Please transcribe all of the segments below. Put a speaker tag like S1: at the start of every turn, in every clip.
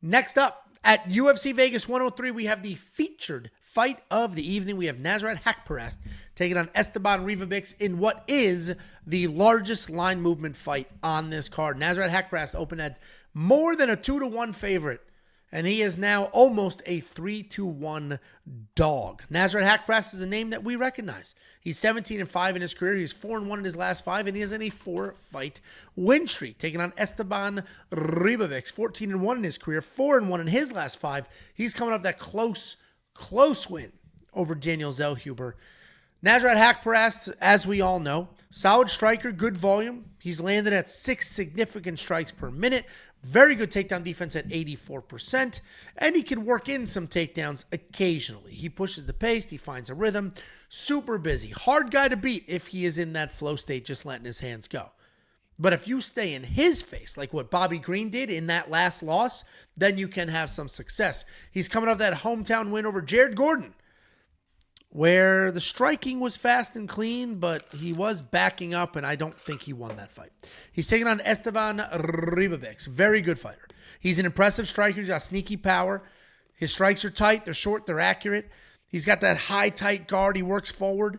S1: Next up, at UFC Vegas 103, we have the featured fight of the evening. We have Nasrat Haqparast taking on Esteban Ribovics in what is the largest line movement fight on this card. Nasrat Haqparast opened at more than a 2-1 favorite, and he is now almost a 3-1 dog. Nasrat Haqparast is a name that we recognize. He's 17-5 in his career. He's 4-1 in his last 5, and he is in a 4-fight win streak, taking on Esteban Ribovics, 14-1 in his career, 4-1 in his last 5. He's coming off that close win over Daniel Zellhuber. Nasrat Haqparast, as we all know, solid striker, good volume. He's landed at 6 significant strikes per minute. Very good takedown defense at 84%. And he can work in some takedowns occasionally. He pushes the pace. He finds a rhythm. Super busy. Hard guy to beat if he is in that flow state, just letting his hands go. But if you stay in his face, like what Bobby Green did in that last loss, then you can have some success. He's coming off that hometown win over Jared Gordon, where the striking was fast and clean, but he was backing up, and I don't think he won that fight. He's taking on Esteban Ribovics. Very good fighter. He's an impressive striker. He's got sneaky power. His strikes are tight. They're short. They're accurate. He's got that high, tight guard. He works forward.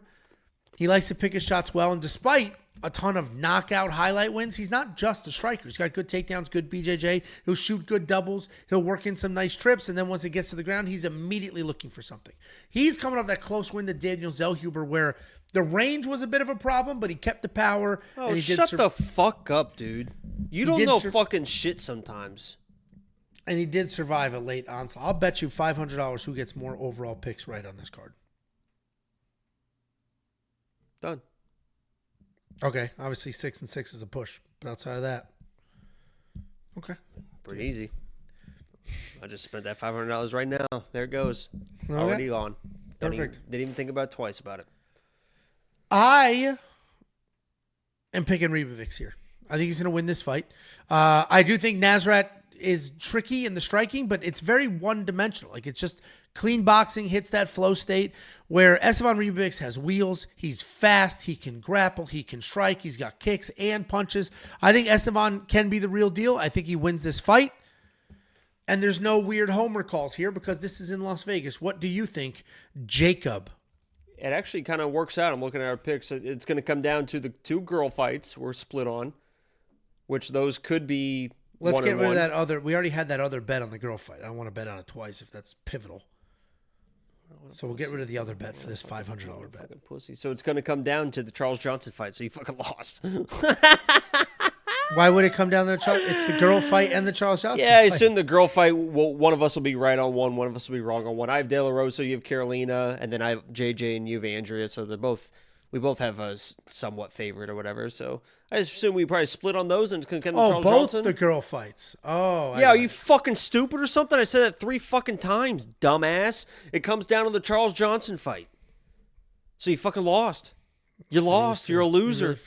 S1: He likes to pick his shots well, and despite a ton of knockout highlight wins, he's not just a striker. He's got good takedowns, good BJJ. He'll shoot good doubles. He'll work in some nice trips, and then once it gets to the ground, he's immediately looking for something. He's coming off that close win to Daniel Zellhuber, where the range was a bit of a problem, but he kept the power.
S2: Oh,
S1: and he
S2: shut the fuck up, dude. You don't know fucking shit sometimes.
S1: And he did survive a late onslaught. I'll bet you $500 who gets more overall picks right on this card.
S2: Done.
S1: Okay, obviously 6 and 6 is a push, but outside of that, okay,
S2: pretty easy. I just spent that $500 right now. There it goes. Okay. Already gone.
S1: Perfect.
S2: Didn't even think about it twice about it.
S1: I am picking Ribovics here. I think he's going to win this fight. I do think Nasrat is tricky in the striking, but it's very one-dimensional. Like, it's just clean boxing, hits that flow state, where Esteban Ribovics has wheels. He's fast. He can grapple. He can strike. He's got kicks and punches. I think Esteban can be the real deal. I think he wins this fight. And there's no weird homer calls here because this is in Las Vegas. What do you think, Jacob?
S2: It actually kind of works out. I'm looking at our picks. It's going to come down to the 2 girl fights we're split on, which those could be
S1: Let's get rid of
S2: one.
S1: that other. We already had that other bet on the girl fight. I don't want to bet on it twice if that's pivotal. So we'll get rid of the other bet for this $500 bet.
S2: Pussy. So it's going to come down to the Charles Johnson fight. So you fucking lost.
S1: Why would it come down to the Charles? It's the girl fight and the Charles Johnson
S2: Yeah,
S1: fight.
S2: it's in the girl fight. Well, one of us will be right on one of us will be wrong on one. I have De La Rosa, you have Carolina, and then I have JJ and you have Andrea. So we both have a somewhat favorite or whatever. So I just assume we probably split on those and can come to Charles
S1: both
S2: Johnson.
S1: the girl fights. Oh,
S2: yeah, are you fucking stupid or something? I said that 3 fucking times, dumbass. It comes down to the Charles Johnson fight. So you fucking lost. You lost. You're a loser.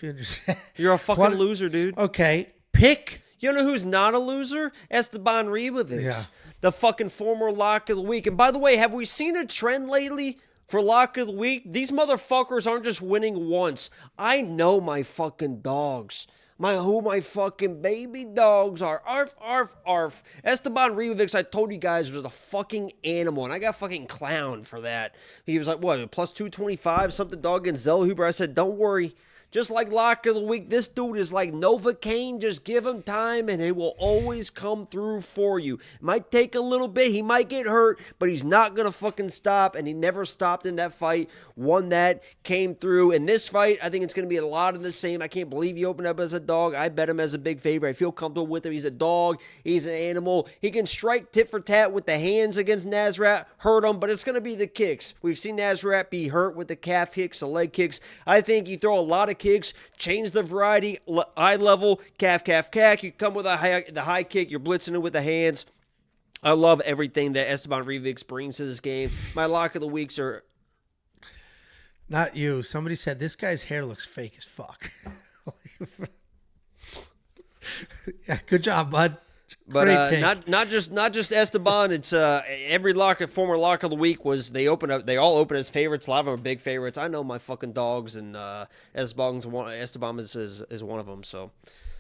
S2: You're a fucking loser, dude.
S1: Okay, pick.
S2: You know who's not a loser? Esteban Ribovics,
S1: Yeah.
S2: the fucking former lock of the week. And by the way, have we seen a trend lately for lock of the week? These motherfuckers aren't just winning once. I know my fucking dogs. Who my fucking baby dogs are. Arf, arf, arf. Esteban Ribovics, I told you guys, was a fucking animal, and I got fucking clowned for that. He was like, what, plus 225, something dog against Zellhuber? I said, don't worry. Just like lock of the week, this dude is like Novocaine. Just give him time, and he will always come through for you. It might take a little bit. He might get hurt, but he's not going to fucking stop, and he never stopped in that fight. Won that, came through. In this fight, I think it's going to be a lot of the same. I can't believe he opened up as a dog. I bet him as a big favorite. I feel comfortable with him. He's a dog. He's an animal. He can strike tit for tat with the hands against Nasrat, hurt him, but it's going to be the kicks. We've seen Nasrat be hurt with the calf kicks, the leg kicks. I think you throw a lot of kicks, change the variety, eye level, calf, calf, calf. You come with the high kick, you're blitzing it with the hands. I love everything that Esteban Ribovics brings to this game. My lock of the weeks are...
S1: Not you. Somebody said, this guy's hair looks fake as fuck. Yeah, good job, bud.
S2: But not just Esteban. It's every former lock of the week was they all open as favorites. A lot of them are big favorites. I know my fucking dogs, and Esteban is one of them. So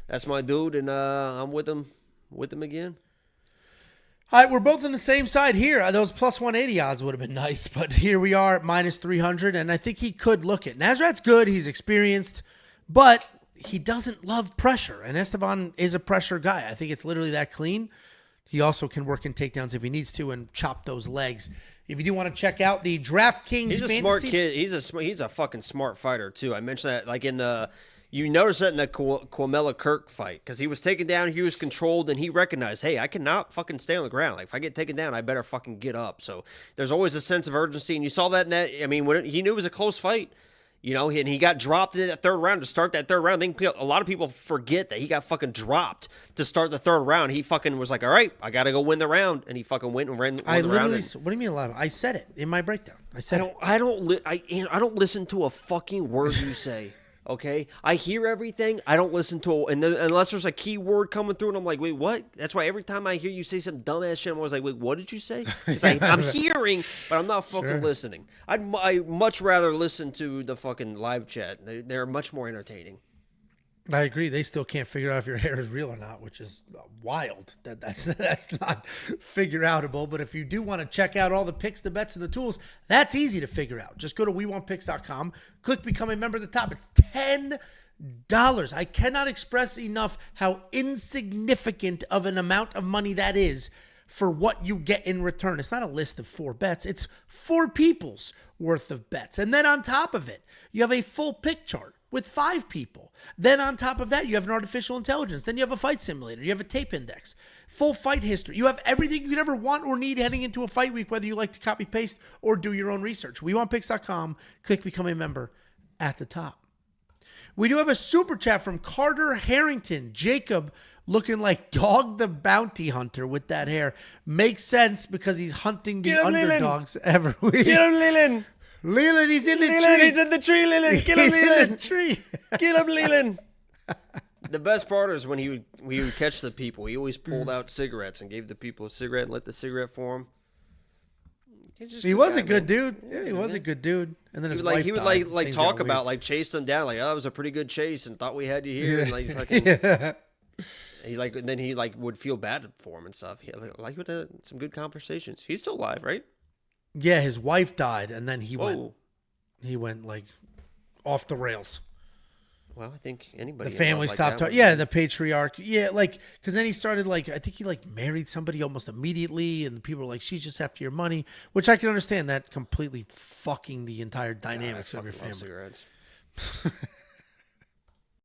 S2: that's my dude, and I'm with him again.
S1: All right, we're both on the same side here. Those plus 180 odds would have been nice, but here we are at minus 300, and I think he could look it. Nasrat's good. He's experienced, but he doesn't love pressure, and Esteban is a pressure guy. I think it's literally that clean. He also can work in takedowns if he needs to and chop those legs. If you do want to check out the DraftKings
S2: He's a
S1: fantasy,
S2: smart kid. He's a fucking smart fighter, too. I mentioned that like in the – you noticed that in the Quamela Kirk fight because he was taken down, he was controlled, and he recognized, hey, I cannot fucking stay on the ground. Like, if I get taken down, I better fucking get up. So there's always a sense of urgency, and you saw that in that. I mean, when he knew it was a close fight, you know, and he got dropped in that third round to start that third round. I think a lot of people forget that he got fucking dropped to start the third round. He fucking was like, all right, I got to go win the round, and he fucking went and won the round.
S1: What do you mean a lot? I said it in my breakdown.
S2: I don't listen to a fucking word you say. Okay, I hear everything. I don't listen to it, unless there's a key word coming through, and I'm like, wait, what? That's why every time I hear you say some dumbass shit, I'm always like, wait, what did you say? Because I'm hearing, but I'm not fucking listening. I'd much rather listen to the fucking live chat. They're much more entertaining.
S1: I agree. They still can't figure out if your hair is real or not, which is wild. That's not figure outable. But if you do want to check out all the picks, the bets, and the tools, that's easy to figure out. Just go to WeWantPicks.com, click Become a Member at the top. It's $10. I cannot express enough how insignificant of an amount of money that is for what you get in return. It's not a list of 4 bets. It's 4 people's worth of bets. And then on top of it, you have a full pick chart with 5 people. Then on top of that, you have an artificial intelligence. Then you have a fight simulator. You have a tape index, full fight history. You have everything you could ever want or need heading into a fight week, whether you like to copy paste or do your own research. WeWantPicks.com. Click Become a Member at the top. We do have a super chat from Carter Harrington. Jacob looking like Dog the Bounty Hunter with that hair. Makes sense because he's hunting the underdogs every week.
S2: Get him, Leland.
S1: Leland, he's in the
S2: Leland,
S1: tree.
S2: he's in the tree, Leland. Get him,
S1: He's
S2: Leland.
S1: in the tree.
S2: Get him, Leland. The best part is when he would catch the people. He always pulled out cigarettes and gave the people a cigarette and lit the cigarette for him.
S1: He was a good dude. Yeah, he was a good dude. And then his wife
S2: he would
S1: died.
S2: like talk about like chase them down, like, oh, that was a pretty good chase and thought we had you here, and like fucking. And then he would feel bad for him and stuff. He like with some good conversations. He's still alive, right?
S1: Yeah, his wife died, and then he
S2: Whoa.
S1: went like off the rails.
S2: Well, I think anybody.
S1: The family stopped talking. Yeah, the patriarch. Yeah, like because then he started like I think he like married somebody almost immediately, and people were like, "She's just after your money," which I can understand that completely fucking the entire dynamics of your family.
S2: Cigarettes.